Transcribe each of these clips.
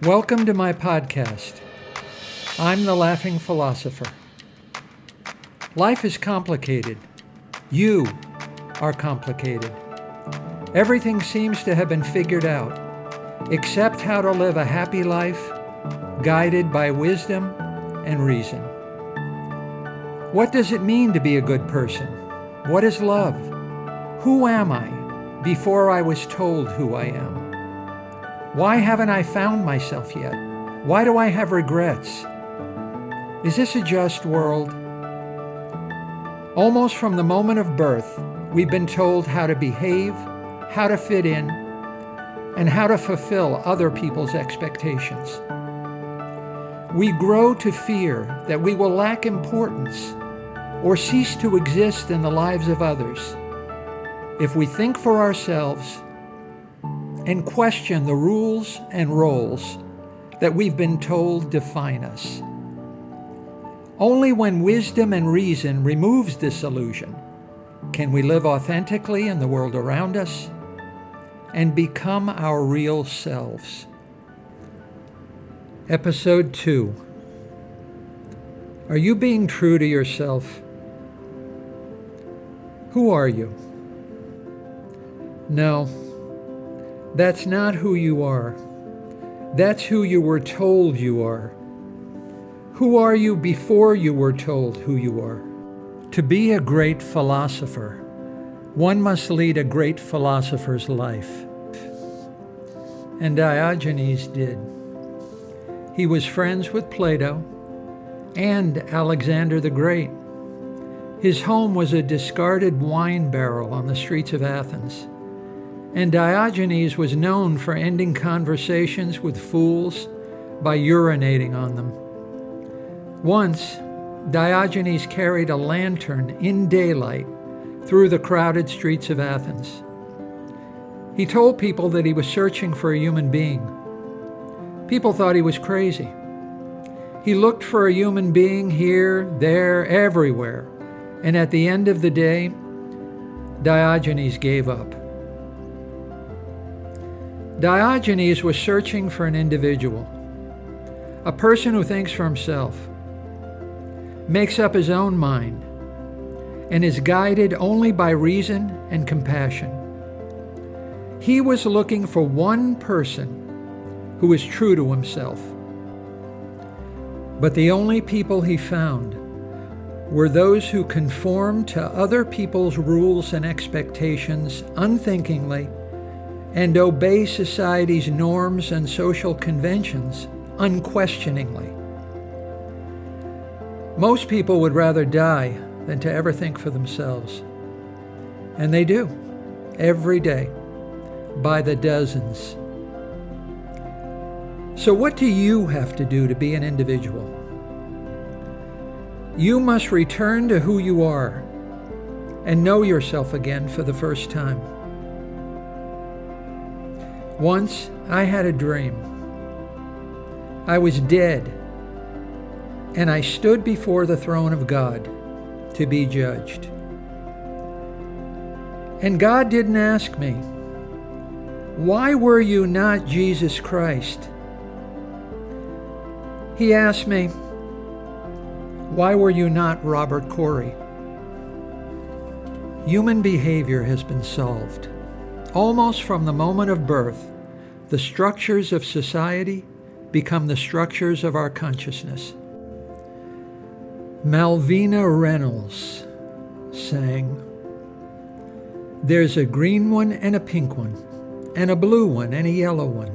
Welcome to my podcast. I'm the Laughing Philosopher. Life is complicated. You are complicated. Everything seems to have been figured out, except how to live a happy life, guided by wisdom and reason. What does it mean to be a good person? What is love? Who am I before I was told who I am? Why haven't I found myself yet? Why do I have regrets? Is this a just world? Almost from the moment of birth, we've been told how to behave, how to fit in, and how to fulfill other people's expectations. We grow to fear that we will lack importance or cease to exist in the lives of others if we think for ourselves and question the rules and roles that we've been told define us. Only when wisdom and reason removes this illusion can we live authentically in the world around us and become our real selves. Episode 2. Are you being true to yourself? Who are you? No, that's not who you are. That's who you were told you are. Who are you before you were told who you are? To be a great philosopher, one must lead a great philosopher's life. And Diogenes did. He was friends with Plato and Alexander the Great. His home was a discarded wine barrel on the streets of Athens. And Diogenes was known for ending conversations with fools by urinating on them. Once, Diogenes carried a lantern in daylight through the crowded streets of Athens. He told people that he was searching for a human being. People thought he was crazy. He looked for a human being here, there, everywhere, and at the end of the day, Diogenes gave up. Diogenes was searching for an individual, a person who thinks for himself, makes up his own mind, and is guided only by reason and compassion. He was looking for one person who is true to himself. But the only people he found were those who conformed to other people's rules and expectations unthinkingly and obey society's norms and social conventions unquestioningly. Most people would rather die than to ever think for themselves. And they do, every day, by the dozens. So what do you have to do to be an individual? You must return to who you are and know yourself again for the first time. Once, I had a dream. I was dead, and I stood before the throne of God to be judged. And God didn't ask me, "Why were you not Jesus Christ?" He asked me, "Why were you not Robert Corey?" Human behavior has been solved. Almost from the moment of birth, the structures of society become the structures of our consciousness. Malvina Reynolds sang, "There's a green one and a pink one, and a blue one and a yellow one,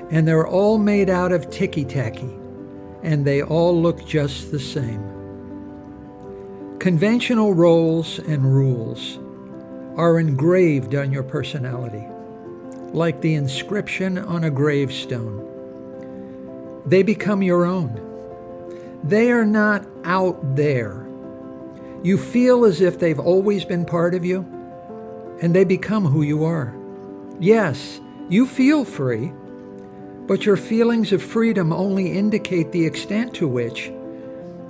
and they're all made out of ticky-tacky, and they all look just the same." Conventional roles and rules are engraved on your personality, like the inscription on a gravestone. They become your own. They are not out there. You feel as if they've always been part of you, and they become who you are. Yes, you feel free, but your feelings of freedom only indicate the extent to which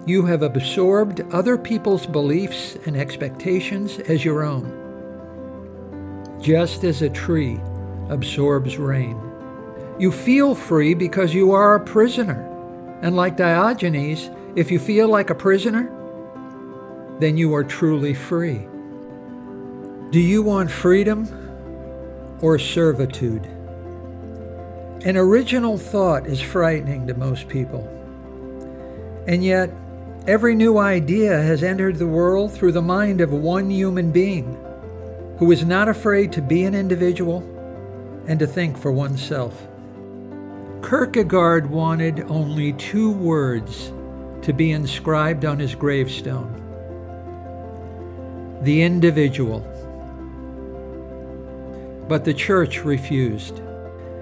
you have absorbed other people's beliefs and expectations as your own. Just as a tree absorbs rain, You feel free because you are a prisoner. And like Diogenes, if you feel like a prisoner, then you are truly free. Do you want freedom or servitude? An original thought is frightening to most people. And yet, every new idea has entered the world through the mind of one human being who is not afraid to be an individual and to think for oneself. Kierkegaard wanted only 2 words to be inscribed on his gravestone: the individual. But the church refused.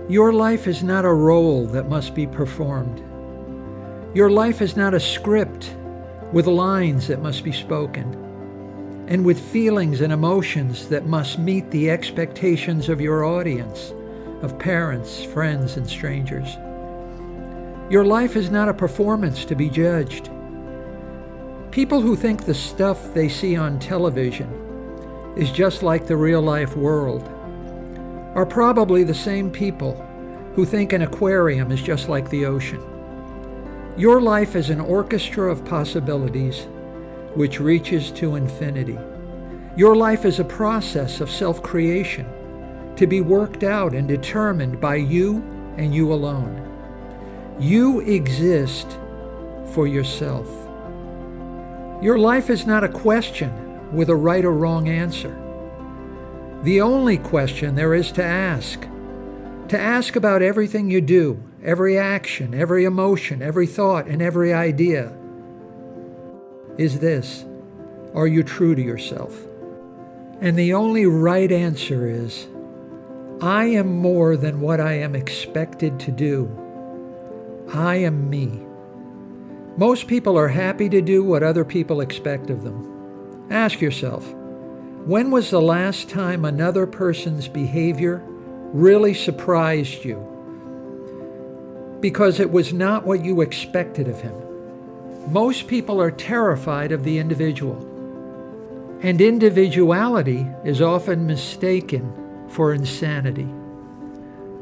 Your life is not a role that must be performed. Your life is not a script with lines that must be spoken, and with feelings and emotions that must meet the expectations of your audience, of parents, friends, and strangers. Your life is not a performance to be judged. People who think the stuff they see on television is just like the real-life world are probably the same people who think an aquarium is just like the ocean. Your life is an orchestra of possibilities which reaches to infinity. Your life is a process of self-creation to be worked out and determined by you and you alone. You exist for yourself. Your life is not a question with a right or wrong answer. The only question there is to ask about everything you do, every action, every emotion, every thought, and every idea, is this: are you true to yourself? And the only right answer is, I am more than what I am expected to do. I am me. Most people are happy to do what other people expect of them. Ask yourself, when was the last time another person's behavior really surprised you because it was not what you expected of him? Most people are terrified of the individual, and individuality is often mistaken for insanity.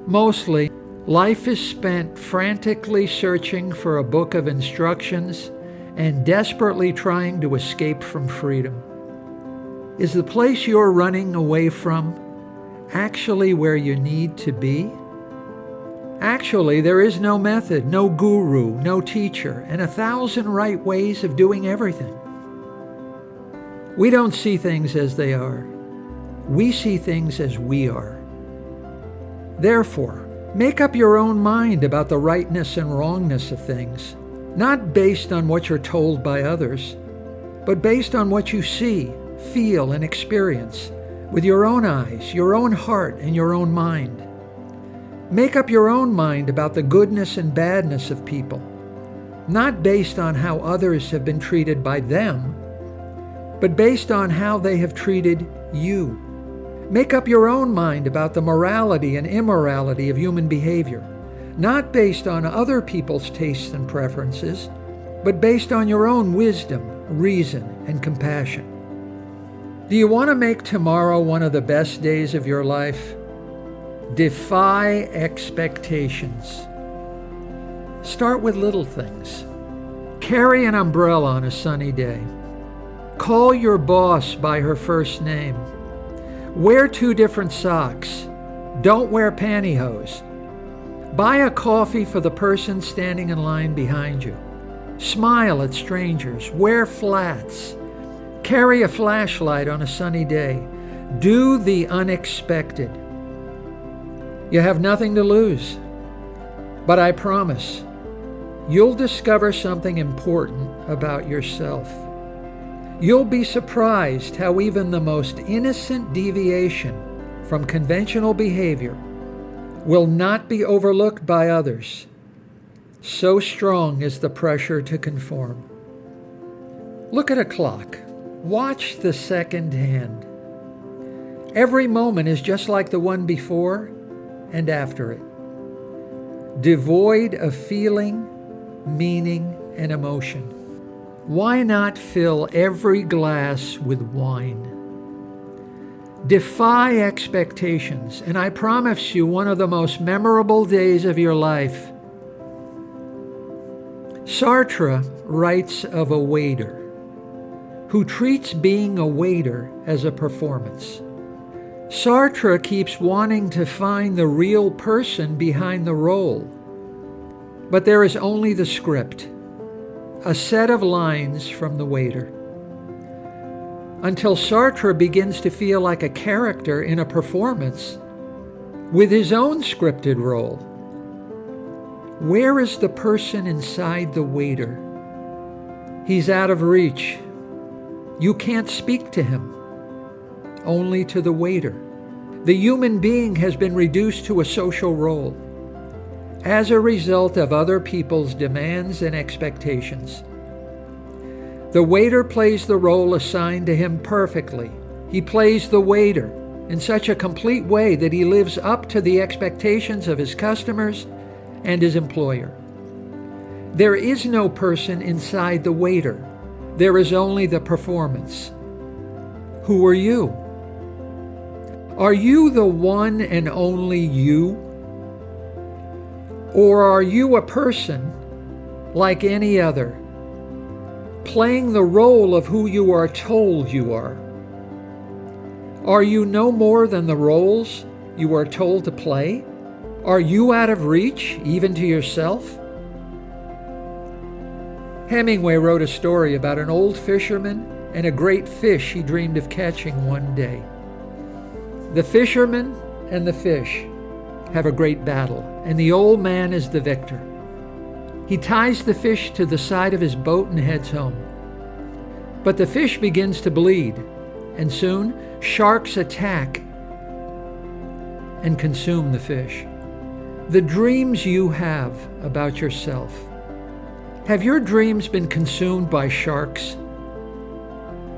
Mostly, life is spent frantically searching for a book of instructions and desperately trying to escape from freedom. Is the place you're running away from actually where you need to be? Actually, there is no method, no guru, no teacher, and 1,000 right ways of doing everything. We don't see things as they are. We see things as we are. Therefore, make up your own mind about the rightness and wrongness of things, not based on what you're told by others, but based on what you see, feel, and experience with your own eyes, your own heart, and your own mind. Make up your own mind about the goodness and badness of people, not based on how others have been treated by them, but based on how they have treated you. Make up your own mind about the morality and immorality of human behavior, not based on other people's tastes and preferences, but based on your own wisdom, reason, and compassion. Do you want to make tomorrow one of the best days of your life? Defy expectations. Start with little things. Carry an umbrella on a sunny day. Call your boss by her first name. Wear 2 different socks. Don't wear pantyhose. Buy a coffee for the person standing in line behind you. Smile at strangers. Wear flats. Carry a flashlight on a sunny day. Do the unexpected. You have nothing to lose, but I promise you'll discover something important about yourself. You'll be surprised how even the most innocent deviation from conventional behavior will not be overlooked by others. So strong is the pressure to conform. Look at a clock. Watch the second hand. Every moment is just like the one before and after it, devoid of feeling, meaning, and emotion. Why not fill every glass with wine? Defy expectations, and I promise you one of the most memorable days of your life. Sartre writes of a waiter who treats being a waiter as a performance. Sartre keeps wanting to find the real person behind the role, but there is only the script, a set of lines from the waiter. Until Sartre begins to feel like a character in a performance with his own scripted role. Where is the person inside the waiter? He's out of reach. You can't speak to him, only to the waiter. The human being has been reduced to a social role as a result of other people's demands and expectations. The waiter plays the role assigned to him perfectly. He plays the waiter in such a complete way that he lives up to the expectations of his customers and his employer. There is no person inside the waiter. There is only the performance. Who are you? Are you the one and only you? Or are you a person like any other, playing the role of who you are told you are? Are you no more than the roles you are told to play? Are you out of reach, even to yourself? Hemingway wrote a story about an old fisherman and a great fish he dreamed of catching one day. The fisherman and the fish have a great battle, and the old man is the victor. He ties the fish to the side of his boat and heads home. But the fish begins to bleed, and soon sharks attack and consume the fish. The dreams you have about yourself, have your dreams been consumed by sharks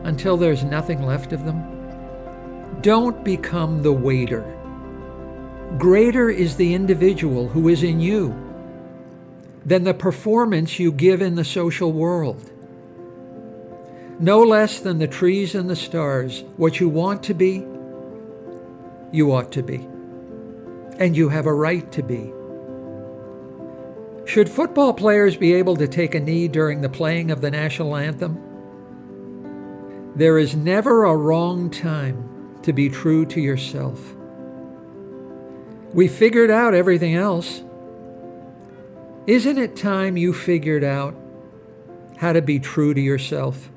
until there's nothing left of them? Don't become the waiter. Greater is the individual who is in you than the performance you give in the social world. No less than the trees and the stars, what you want to be, you ought to be. And you have a right to be. Should football players be able to take a knee during the playing of the national anthem? There is never a wrong time to be true to yourself. We figured out everything else. Isn't it time you figured out how to be true to yourself?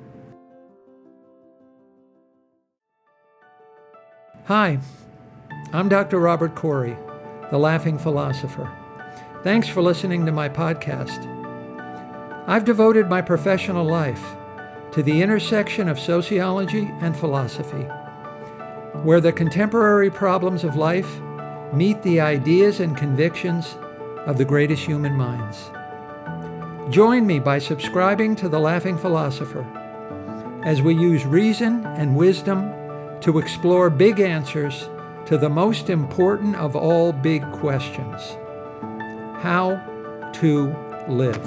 Hi, I'm Dr. Robert Corey, the Laughing Philosopher. Thanks for listening to my podcast. I've devoted my professional life to the intersection of sociology and philosophy, where the contemporary problems of life meet the ideas and convictions of the greatest human minds. Join me by subscribing to The Laughing Philosopher as we use reason and wisdom to explore big answers to the most important of all big questions: how to live.